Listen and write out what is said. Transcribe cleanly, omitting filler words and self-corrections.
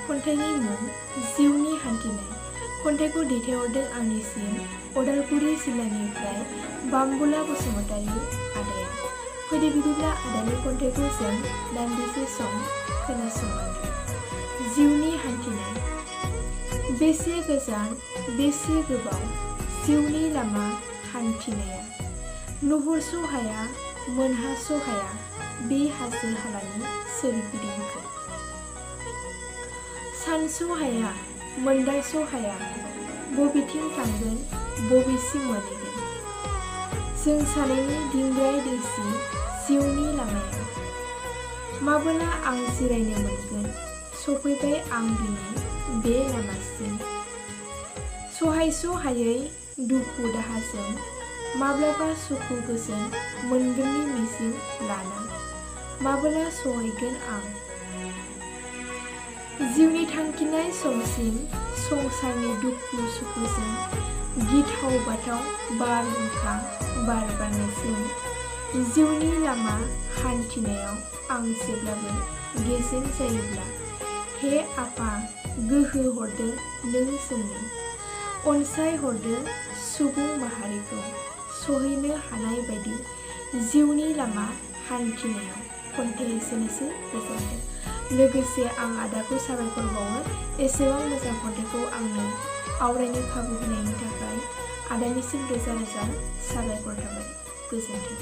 खन्थाइनि मुं जिउनि हान्थिनाय। खन्थाइखौ दैथायहरदों आंनिसिम उदालगुरि जिल्लानिफ्राय बामबुला बसुमतारी आदाया। फैदो बिदिब्ला आदानि खन्थाइखौ जों दान्दिसे सम खोनासंलांनि। जिउनि हान्थिनाय। बेसे गोजान बेसे गोबाव जिउनि लामा हान्थिनाया, नुहुरस' हाया मोनहास' हाया बे हाजो हालानि सोरगिदिंखौ। सानस' हाया मोनदांस' हाया बबेथिं थांगोन बबेसिम मोनहैगोन जों सानैनि दिंग्राय दैसि जिउनि लामायाव। माबोला आं जिरायनो मोनगोन सफैबाय आं दिनै बे लामासिम। सहायस' हायै दुखु दाहाजों माब्लाबा सुखु गोजोन मोनगोननि मिजिं लाना माबोला सहैगोन आं जिउनि थांखिनाय समसिम। संसारनि दुखु सुखुजों गिथाव बाथाव बारहुंखा बार बारनायसिम जिउनि लामा हान्थिनायाव आं जेब्लाबो गेजेन जायोब्ला हे आफा गोहो हरदो नों जोंनो, अनसाय हरदो सुबुं माहारिखौ सहैनो हानाय बायदि जिउनि लामा हान्थिनायाव। खन्थाइ एसेनोसै, गोजोन्थों। लोगोसे आं आदाखौ साबायखर बावो एसेबां मोजां खन्थाइखौ आंनो आवरायनो खाबु होनायनि थाखाय आदानिसिम रोजा रोजा साबायखर थाबाय। गोजोन्थों।